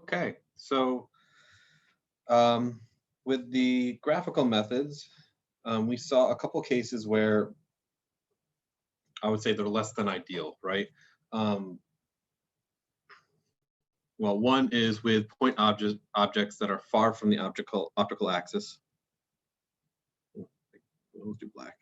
Okay, so with the graphical methods, we saw a couple cases where I would say they're less than ideal, right? Um, well, one is with point objects that are far from the optical axis. Let's do black.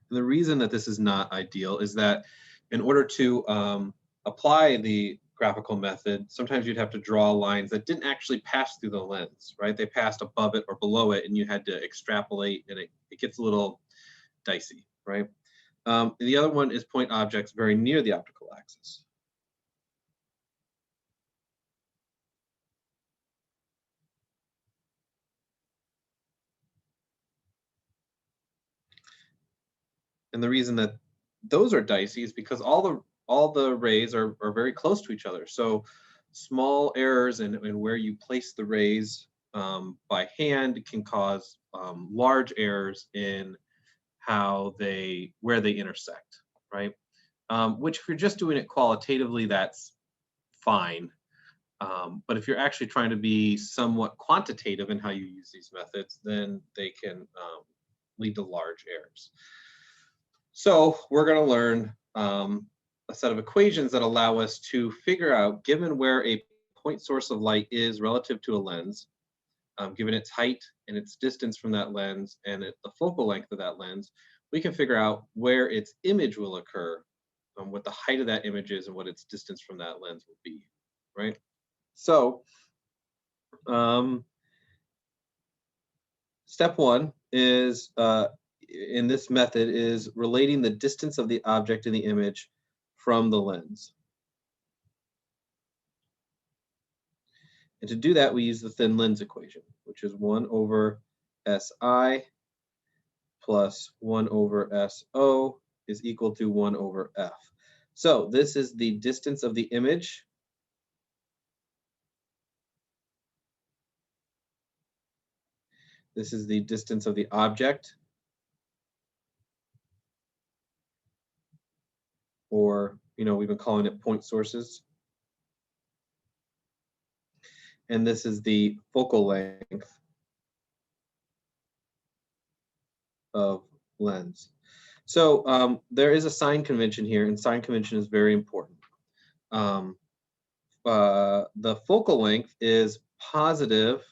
And the reason that this is not ideal is that in order to apply the graphical method, sometimes you'd have to draw lines that didn't actually pass through the lens, right? They passed above it or below it, and you had to extrapolate, and it gets a little dicey, right? The other one is point objects very near the optical axis. And the reason that those are dicey is because all the rays are very close to each other. So small errors in where you place the rays by hand can cause large errors in where they intersect, right? Which if you're just doing it qualitatively, that's fine. But if you're actually trying to be somewhat quantitative in how you use these methods, then they can lead to large errors. So we're going to learn a set of equations that allow us to figure out, given where a point source of light is relative to a lens, given its height and its distance from that lens and the focal length of that lens, we can figure out where its image will occur, what the height of that image is, and what its distance from that lens will be, right? So step one is in this method is relating the distance of the object in the image from the lens. And to do that, we use the thin lens equation, which is 1 over SI plus 1 over SO is equal to 1 over F. So this is the distance of the image This is the distance of the object, or, we've been calling it point sources. And this is the focal length of lens. So there is a sign convention here, and sign convention is very important. The focal length is positive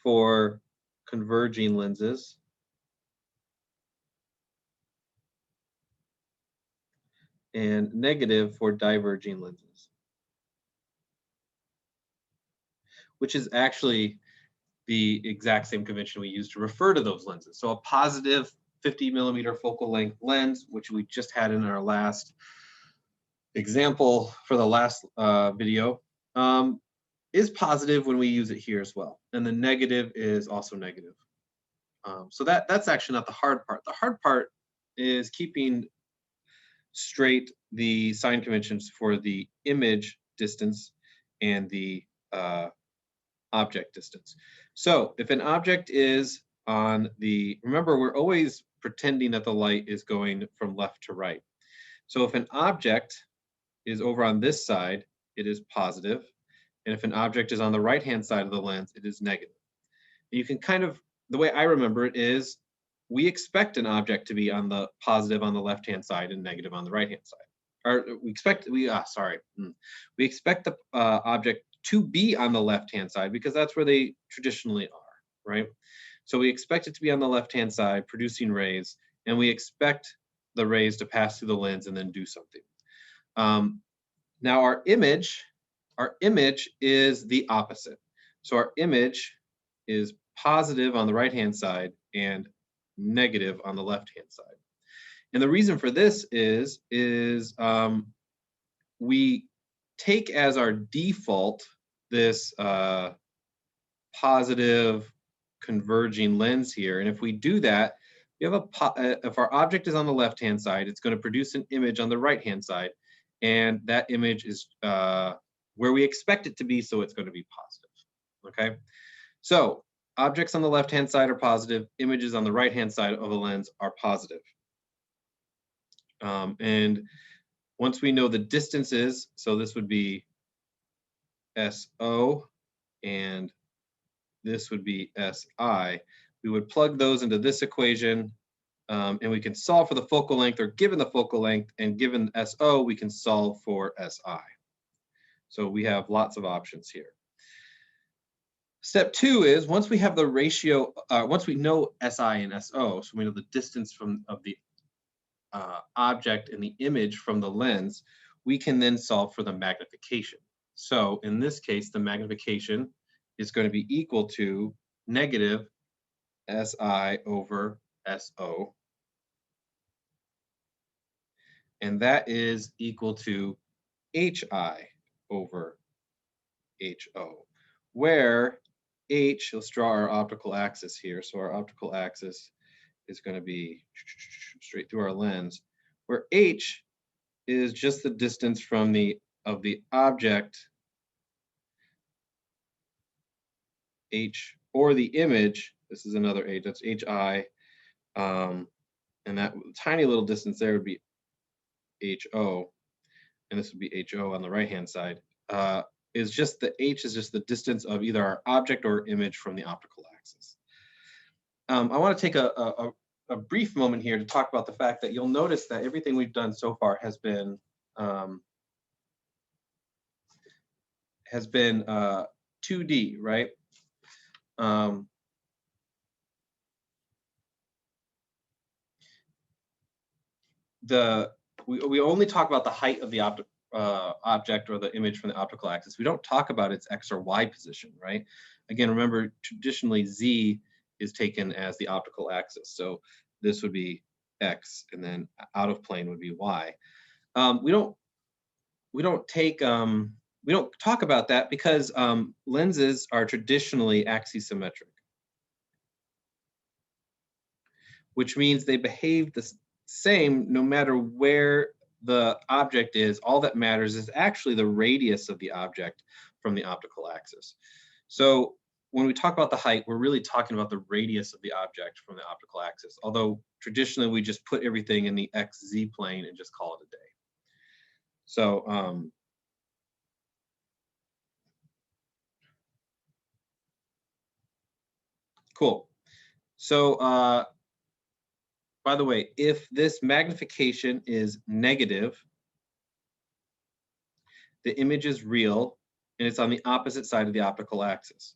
for converging lenses, and negative for diverging lenses, which is actually the exact same convention we use to refer to those lenses. So a positive 50 millimeter focal length lens, which we just had in our last example for the last video, is positive when we use it here as well. And the negative is also negative. So that's actually not the hard part. The hard part is keeping straight the sign conventions for the image distance and the object distance. So if an object is on remember, we're always pretending that the light is going from left to right. So if an object is over on this side, it is positive. And if an object is on the right-hand side of the lens, it is negative. And you can the way I remember it is, we expect an object to be on the positive on the left-hand side and negative on the right-hand side. Or we expect the object to be on the left-hand side because that's where they traditionally are, right? So we expect it to be on the left-hand side, producing rays, and we expect the rays to pass through the lens and then do something. Now our image is the opposite. So our image is positive on the right-hand side and negative on the left-hand side. And the reason for this is we take as our default this positive converging lens here. And if we do that, we have if our object is on the left-hand side, it's going to produce an image on the right-hand side. And that image is where we expect it to be, so it's going to be positive. Okay? So Objects on the left-hand side are positive, images on the right-hand side of a lens are positive. And once we know the distances, so this would be SO and this would be SI, we would plug those into this equation, and we can solve for the focal length, or given the focal length and given SO, we can solve for SI. So we have lots of options here. Step 2 is once we have the ratio, once we know SI and SO, so we know the distance of the object and the image from the lens, we can then solve for the magnification. So in this case, the magnification is going to be equal to negative SI over SO. And that is equal to HI over HO, where H, let's draw our optical axis here. So our optical axis is going to be straight through our lens, where H is just the distance from the object, H, or the image. This is another H, that's HI, and that tiny little distance there would be HO, and this would be HO on the right-hand side. Is just the H is just the distance of either our object or image from the optical axis. I want to take a brief moment here to talk about the fact that you'll notice that everything we've done so far has been 2D, right? We only talk about the height of the object or the image from the optical axis. We don't talk about its X or Y position, right? Again, remember, traditionally Z is taken as the optical axis. So this would be X, and then out of plane would be Y. We don't talk about that because lenses are traditionally axisymmetric, which means they behave the same no matter where the object is. All that matters is actually the radius of the object from the optical axis. So when we talk about the height, we're really talking about the radius of the object from the optical axis, although traditionally we just put everything in the XZ plane and just call it a day. So cool. So by the way, if this magnification is negative, the image is real and it's on the opposite side of the optical axis.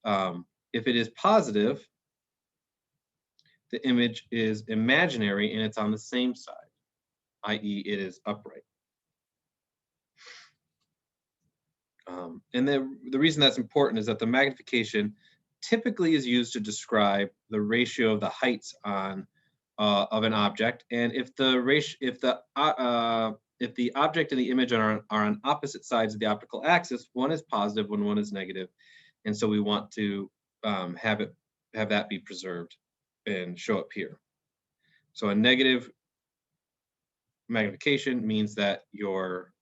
If it is positive, the image is imaginary and it's on the same side, i.e. it is upright. And the reason that's important is that the magnification typically is used to describe the ratio of the heights on of an object, and if the object and the image are on opposite sides of the optical axis, one is positive when one is negative, and so we want to have that be preserved and show up here. So a negative magnification means that your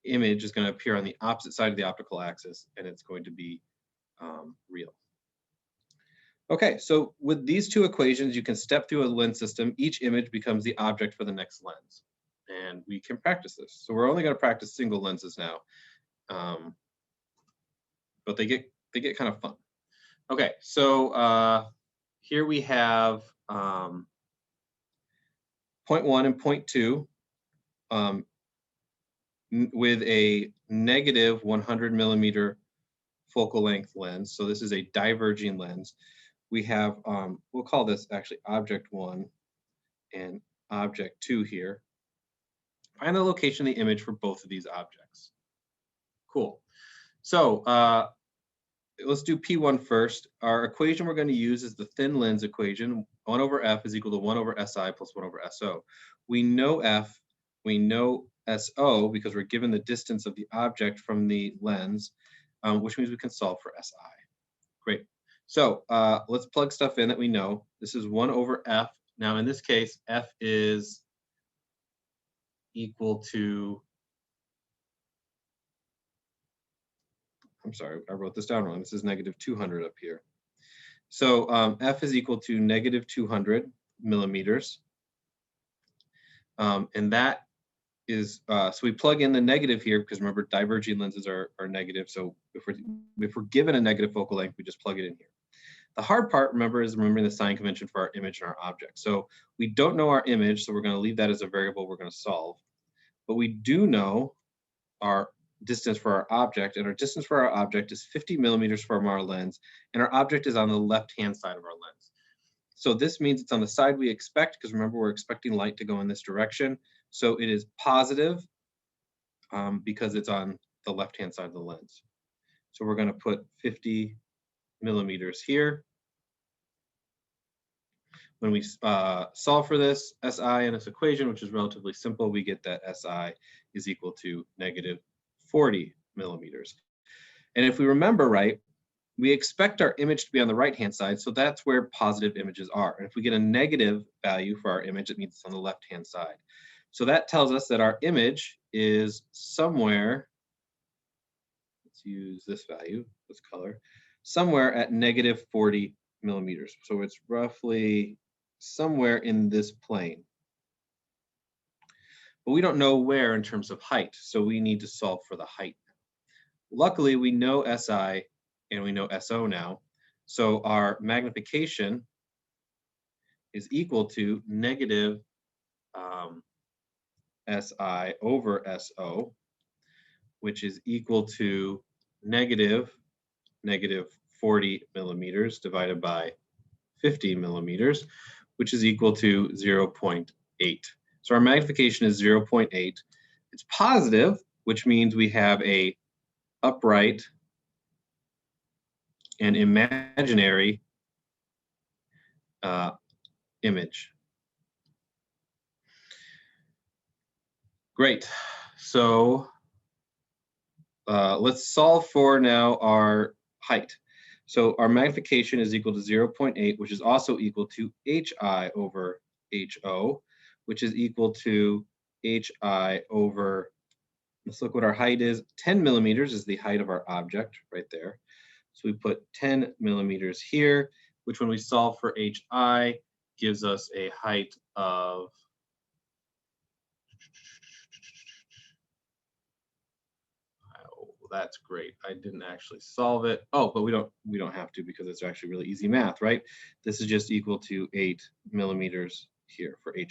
image is going to appear on the opposite side of the optical axis, and it's going to be real. Okay, so with these two equations, you can step through a lens system. Each image becomes the object for the next lens, and we can practice this. So we're only going to practice single lenses now, but they get kind of fun. Okay, so here we have point 1 and point 2 with a negative 100 millimeter focal length lens. So this is a diverging lens. We have, we'll call this actually object 1 and object 2 here. Find the location of the image for both of these objects. Cool. So let's do P1 first. Our equation we're going to use is the thin lens equation. 1 over F is equal to 1 over SI plus 1 over SO. We know F, we know SO because we're given the distance of the object from the lens, which means we can solve for SI. Great. So let's plug stuff in that we know. This is 1 over F. Now in this case, F is equal to I'm sorry, I wrote this down wrong. This is negative 200 up here. So F is equal to negative 200 millimeters. And that is, so we plug in the negative here because remember diverging lenses are negative. So if we're given a negative focal length, we just plug it in here. The hard part, remember, is remembering the sign convention for our image and our object. So we don't know our image, so we're going to leave that as a variable we're going to solve. But we do know our distance for our object, and our distance for our object is 50 millimeters from our lens, and our object is on the left-hand side of our lens. So this means it's on the side we expect, because remember, we're expecting light to go in this direction. So it is positive because it's on the left-hand side of the lens. So we're going to put 50 millimeters here. When we solve for this SI in this equation, which is relatively simple, we get that SI is equal to negative 40 millimeters. And if we remember right, we expect our image to be on the right-hand side, so that's where positive images are. And if we get a negative value for our image, it means it's on the left-hand side. So that tells us that our image is somewhere, let's use this value, this color, somewhere at negative 40 millimeters. So it's roughly somewhere in this plane. But we don't know where in terms of height, so we need to solve for the height. Luckily, we know SI and we know SO now. So our magnification is equal to negative SI over SO, which is equal to negative 40 millimeters divided by 50 millimeters, which is equal to 0.8. So our magnification is 0.8. It's positive, which means we have a upright and imaginary image. Great. So let's solve for now our height. So our magnification is equal to 0.8, which is also equal to HI over HO, which is equal to HI over, let's look what our height is. 10 millimeters is the height of our object right there. So we put 10 millimeters here, which when we solve for HI gives us a height of, that's great. I didn't actually solve it. Oh, but we don't have to because it's actually really easy math, right? This is just equal to 8 millimeters here for HI.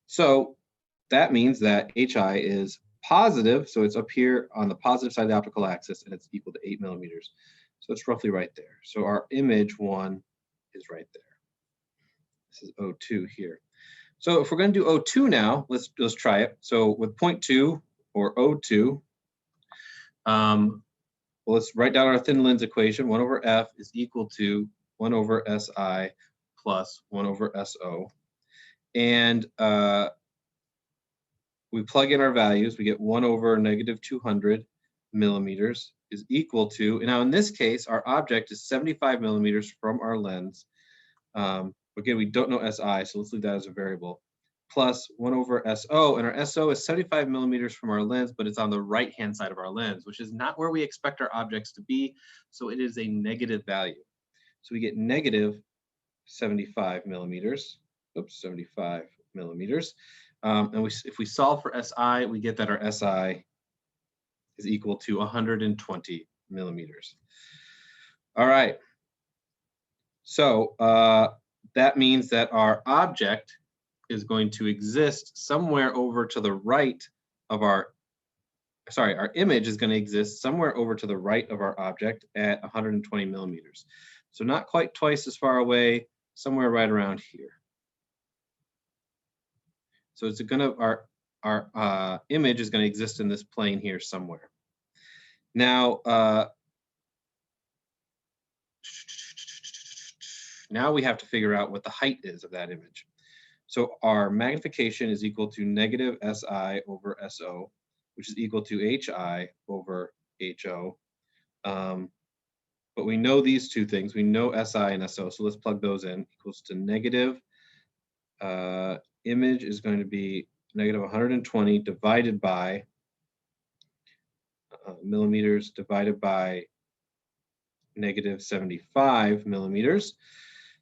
So that means that HI is positive, so it's up here on the positive side of the optical axis, and it's equal to 8 millimeters. So it's roughly right there. So our image one is right there. This is O2 here. So if we're going to do O2 now, let's try it. So with 0.2 or O2, well, let's write down our thin lens equation. 1 over F is equal to 1 over SI plus 1 over SO. And we plug in our values. We get 1 over negative 200 millimeters is equal to, and now in this case, our object is 75 millimeters from our lens. Again, we don't know SI, so let's leave that as a variable, plus 1 over SO, and our SO is 75 millimeters from our lens, but it's on the right-hand side of our lens, which is not where we expect our objects to be, so it is a negative value. So we get negative 75 millimeters, oops, 75 millimeters. And if we solve for SI, we get that our SI is equal to 120 millimeters. All right. So that means that our object is going to exist somewhere over to the right of our image is going to exist somewhere over to the right of our object at 120 millimeters. So not quite twice as far away, somewhere right around here. So it's going to, our image is going to exist in this plane here somewhere. Now, now we have to figure out what the height is of that image. So our magnification is equal to negative SI over SO, which is equal to HI over HO. But we know these two things. We know SI and SO, so let's plug those in. Equals to negative, image is going to be negative 120 divided by millimeters divided by negative 75 millimeters.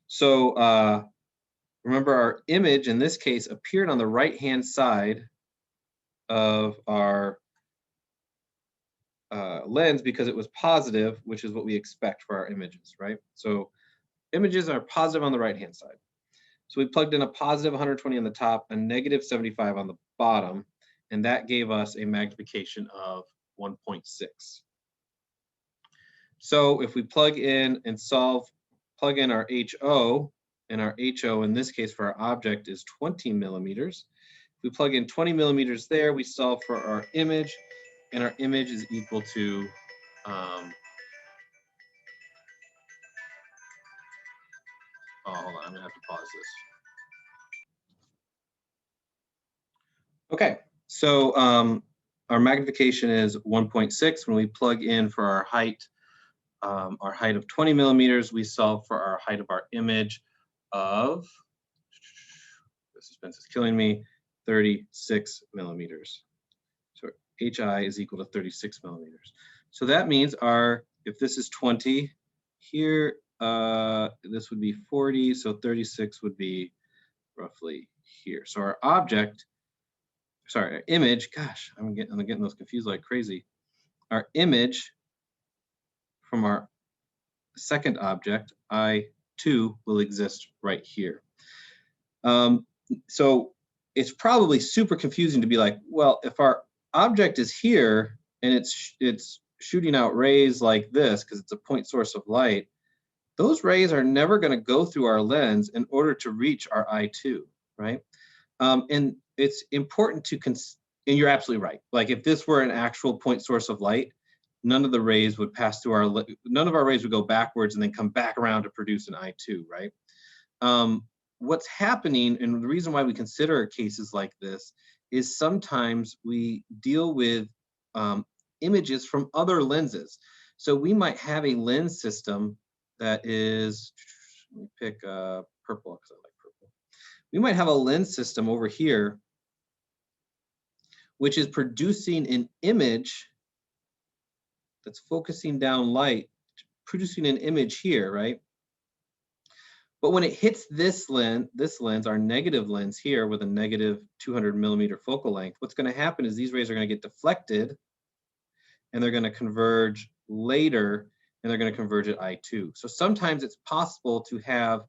So remember, our image in this case appeared on the right-hand side of our lens because it was positive, which is what we expect for our images, right? So images are positive on the right-hand side. So we plugged in a positive 120 on the top, a negative 75 on the bottom, and that gave us a magnification of 1.6. So if we plug in and plug in our HO, and our HO in this case for our object is 20 millimeters. If we plug in 20 millimeters there, we solve for our image, and our image is equal to oh, hold on, I'm gonna have to pause this. Okay, so our magnification is 1.6. When we plug in for our height of 20 millimeters, we solve for our height of our image of, the suspense is killing me, 36 millimeters. So HI is equal to 36 millimeters. So that means if this is 20, here, this would be 40, so 36 would be roughly here. So our image, gosh, I'm getting those confused like crazy. Our image from our second object, I2, will exist right here. So it's probably super confusing to be like, well, if our object is here and it's shooting out rays like this because it's a point source of light, those rays are never going to go through our lens in order to reach our I2, right? And it's important to and you're absolutely right. Like if this were an actual point source of light, none of the rays would pass through none of our rays would go backwards and then come back around to produce an I2, right? What's happening, and the reason why we consider cases like this, is sometimes we deal with images from other lenses. So we might have a lens system that is, let me pick purple because I like purple. We might have a lens system over here which is producing an image that's focusing down light, producing an image here, right? But when it hits this lens, our negative lens here with a negative 200 millimeter focal length, what's going to happen is these rays are going to get deflected and they're going to converge later, and they're going to converge at I2. So sometimes it's possible to have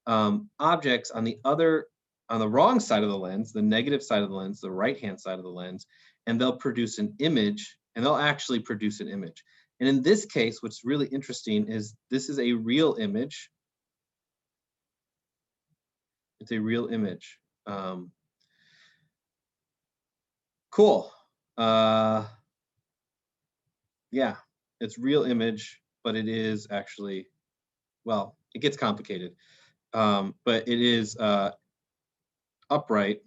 objects on the wrong side of the lens, the negative side of the lens, the right-hand side of the lens, and they'll produce an image, and they'll actually produce an image. And in this case, what's really interesting is this is a real image. It's a real image. Cool. Yeah, it's real image, but it is actually, well, it gets complicated. But it is upright,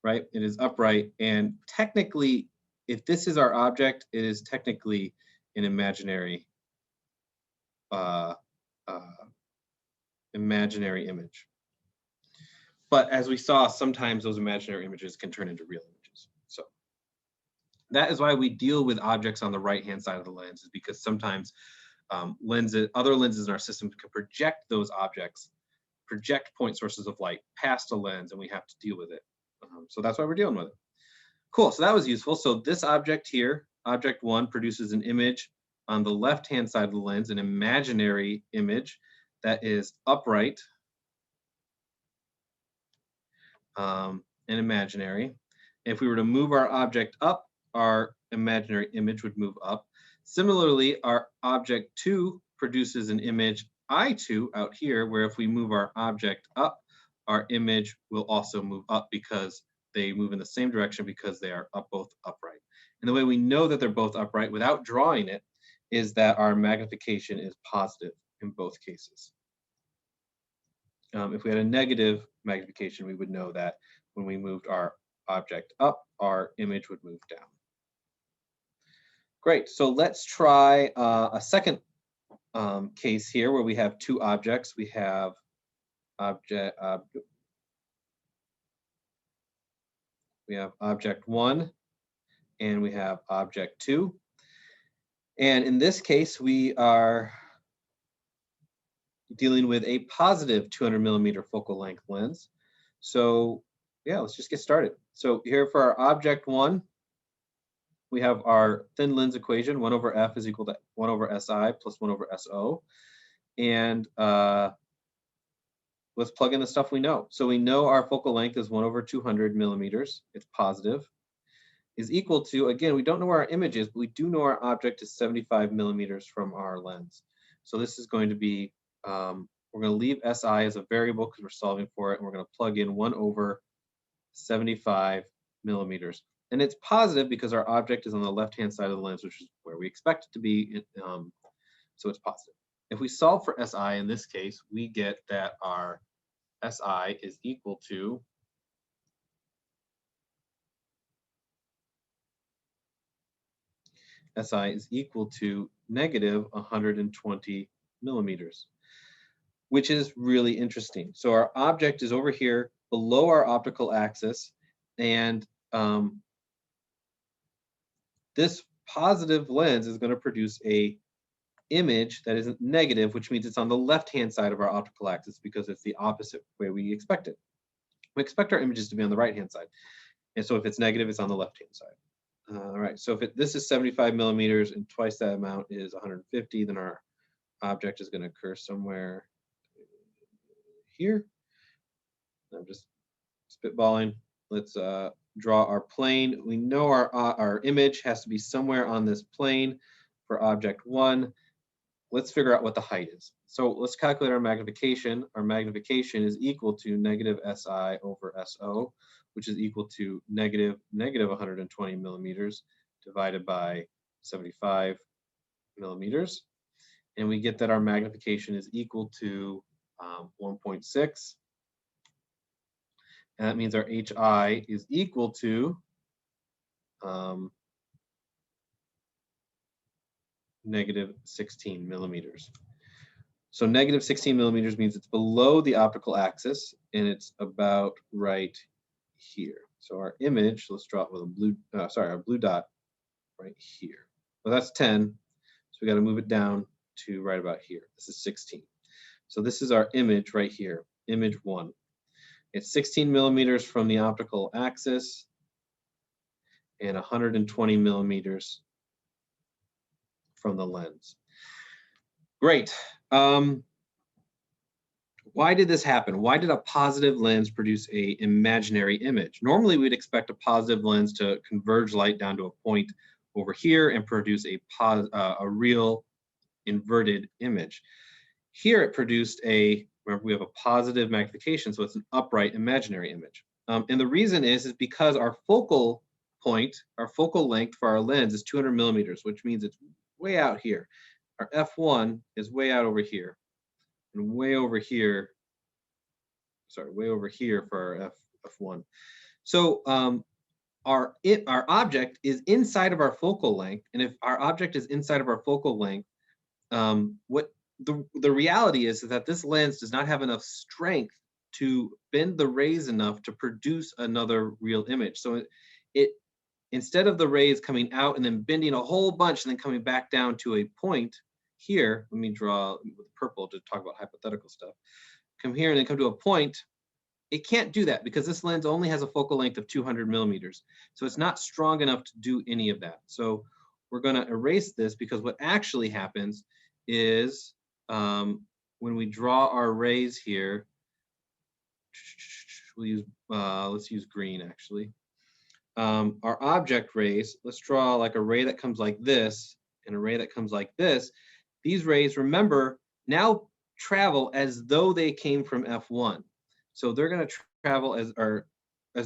right? It is upright, and technically, if this is our object, it is technically an imaginary image. But as we saw, sometimes those imaginary images can turn into real images. So that is why we deal with objects on the right-hand side of the lens, is because sometimes other lenses in our system can project those objects, project point sources of light past a lens, and we have to deal with it. So that's why we're dealing with it. Cool, so that was useful. So this object here, object 1, produces an image on the left-hand side of the lens, an imaginary image that is upright and imaginary. If we were to move our object up, our imaginary image would move up. Similarly, our object 2 produces an image I2 out here, where if we move our object up, our image will also move up because they move in the same direction because they are both upright. And the way we know that they're both upright without drawing it is that our magnification is positive in both cases. If we had a negative magnification, we would know that when we moved our object up, our image would move down. Great, so let's try a second case here where we have two objects. We have object 1 and we have object 2. And in this case, we are dealing with a positive 200 millimeter focal length lens. So yeah, let's just get started. So here for our object 1, we have our thin lens equation. 1 over f is equal to 1 over si plus 1 over so. And let's plug in the stuff we know. So we know our focal length is 1 over 200 millimeters. It's positive. Is equal to, again, we don't know where our image is, but we do know our object is 75 millimeters from our lens. So this is going to be, we're going to leave SI as a variable because we're solving for it, and we're going to plug in 1 over 75 millimeters. And it's positive because our object is on the left-hand side of the lens, which is where we expect it to be, so it's positive. If we solve for SI in this case, we get that our SI is equal to negative 120 millimeters, which is really interesting. So our object is over here below our optical axis, and this positive lens is going to produce a image that is negative, which means it's on the left-hand side of our optical axis because it's the opposite way we expect it. We expect our images to be on the right-hand side. And so if it's negative, it's on the left-hand side. All right, so if this is 75 millimeters and twice that amount is 150, then our object is going to occur somewhere here. I'm just spitballing. Let's draw our plane. We know our image has to be somewhere on this plane for object 1. Let's figure out what the height is. So let's calculate our magnification. Our magnification is equal to negative SI over SO, which is equal to negative 120 millimeters divided by 75 millimeters. And we get that our magnification is equal to 1.6. And that means our HI is equal to negative 16 millimeters. So negative 16 millimeters means it's below the optical axis, and it's about right here. So our image, let's draw it with a blue, our blue dot right here. Well, that's 10, so we got to move it down to right about here. This is 16. So this is our image right here, image 1. It's 16 millimeters from the optical axis and 120 millimeters from the lens. Great. Why did this happen? Why did a positive lens produce an imaginary image? Normally, we'd expect a positive lens to converge light down to a point over here and produce a real inverted image. Here, it produced remember, we have a positive magnification, so it's an upright imaginary image. And the reason is because our focal point, our focal length for our lens is 200 millimeters, which means it's way out here. Our f1 is way out over here, and way over here for our f1. So our object is inside of our focal length, and if our object is inside of our focal length, what the reality is that this lens does not have enough strength to bend the rays enough to produce another real image. So it instead of the rays coming out and then bending a whole bunch and then coming back down to a point here, let me draw with purple to talk about hypothetical stuff. Come here and then come to a point. It can't do that because this lens only has a focal length of 200 millimeters. So it's not strong enough to do any of that. So we're going to erase this because what actually happens is when we draw our rays here, let's use green actually. Our object rays, let's draw like a ray that comes like this and a ray that comes like this. These rays, remember, now travel as though they came from F1. So they're going to travel as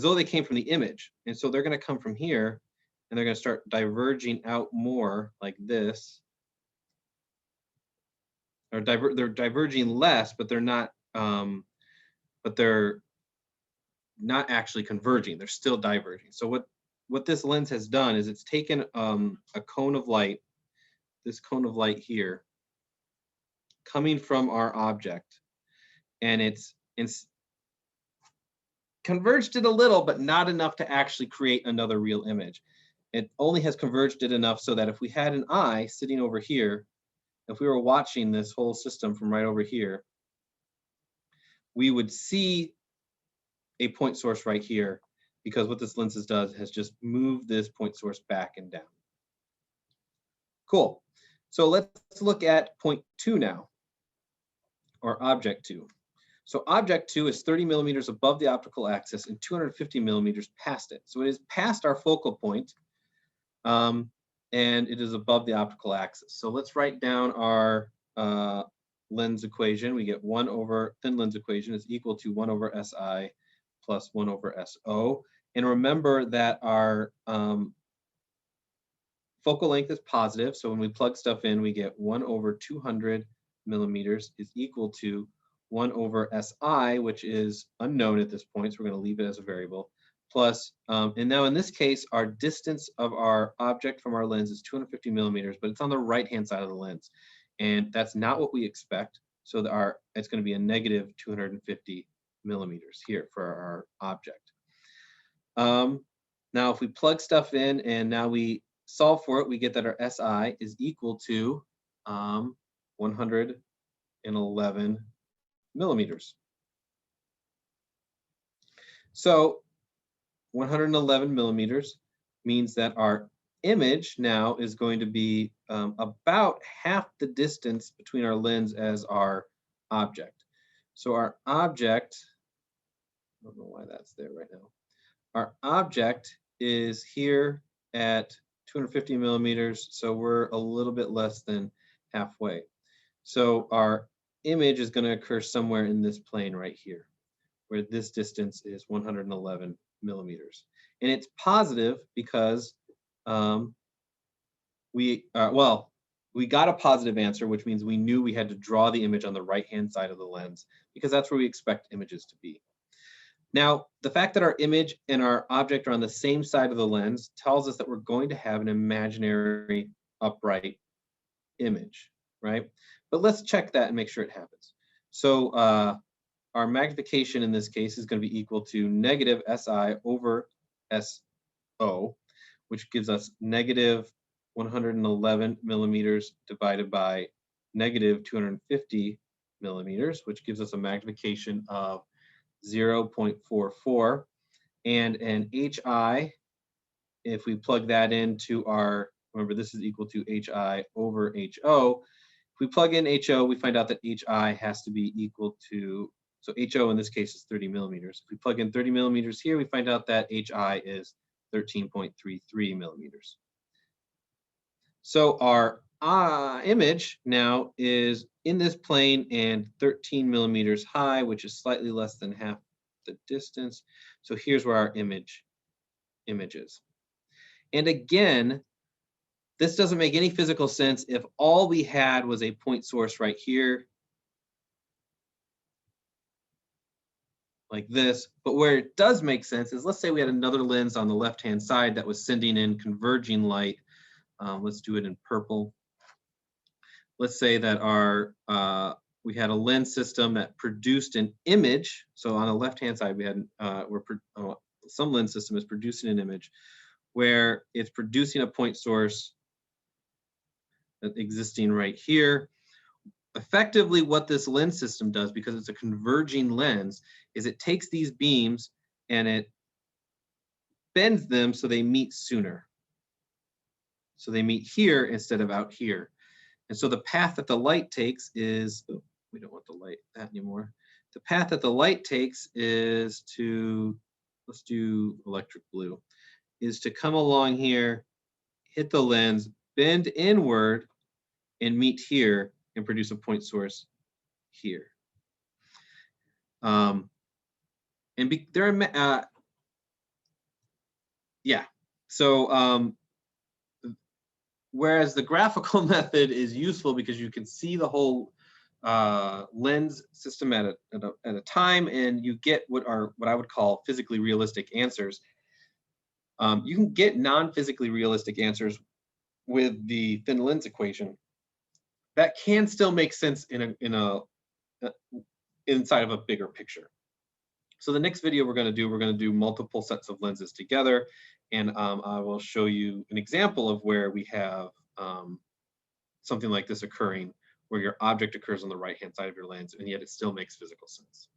though they came from the image. And so they're going to come from here and they're going to start diverging out more like this. Or they're diverging less, but they're not actually converging. They're still diverging. So what this lens has done is it's taken a cone of light, this cone of light here, coming from our object, and it's converged it a little, but not enough to actually create another real image. It only has converged it enough so that if we had an eye sitting over here, if we were watching this whole system from right over here, we would see a point source right here, because what this lens does has just moved this point source back and down. Cool. So let's look at point 2 now, or object 2. So object 2 is 30 millimeters above the optical axis and 250 millimeters past it. So it is past our focal point, and it is above the optical axis. So let's write down our lens equation. We get 1 over thin lens equation is equal to 1 over SI plus 1 over SO. And remember that our focal length is positive. So when we plug stuff in, we get 1 over 200 millimeters is equal to 1 over SI, which is unknown at this point. So we're going to leave it as a variable. Plus, and now in this case, our distance of our object from our lens is 250 millimeters, but it's on the right-hand side of the lens. And that's not what we expect. So it's going to be a negative 250 millimeters here for our object. Now, if we plug stuff in and now we solve for it, we get that our SI is equal to 111 millimeters. So 111 millimeters means that our image now is going to be about half the distance between our lens as our object. So our object, I don't know why that's there right now. Our object is here at 250 millimeters, so we're a little bit less than halfway. So our image is going to occur somewhere in this plane right here, where this distance is 111 millimeters. And it's positive because we got a positive answer, which means we knew we had to draw the image on the right-hand side of the lens, because that's where we expect images to be. Now, the fact that our image and our object are on the same side of the lens tells us that we're going to have an imaginary upright image, right? But let's check that and make sure it happens. So our magnification in this case is going to be equal to negative SI over SO, which gives us negative 111 millimeters divided by negative 250 millimeters, which gives us a magnification of 0.44, and an HI, if we plug that into our, remember this is equal to HI over HO. If we plug in HO, we find out that HI has to be equal to, so HO in this case is 30 millimeters. If we plug in 30 millimeters here, we find out that HI is 13.33 millimeters. So our image now is in this plane and 13 millimeters high, which is slightly less than half the distance. So here's where our image is. And again, this doesn't make any physical sense if all we had was a point source right here, like this. But where it does make sense is, let's say we had another lens on the left-hand side that was sending in converging light. Let's do it in purple. Let's say that we had a lens system that produced an image. So on the left-hand side, we had some lens system is producing an image where it's producing a point source existing right here. Effectively, what this lens system does, because it's a converging lens, is it takes these beams and it bends them so they meet sooner. So they meet here instead of out here. And so the path that the light takes is, oh, we don't want the light that anymore. The path that the light takes is to, let's do electric blue, is to come along here, hit the lens, bend inward, and meet here and produce a point source here. Whereas the graphical method is useful because you can see the whole lens system at a time, and you get what I would call physically realistic answers. You can get non-physically realistic answers with the thin lens equation that can still make sense inside of a bigger picture. So the next video we're going to do multiple sets of lenses together, and I will show you an example of where we have something like this occurring, where your object occurs on the right-hand side of your lens, and yet it still makes physical sense.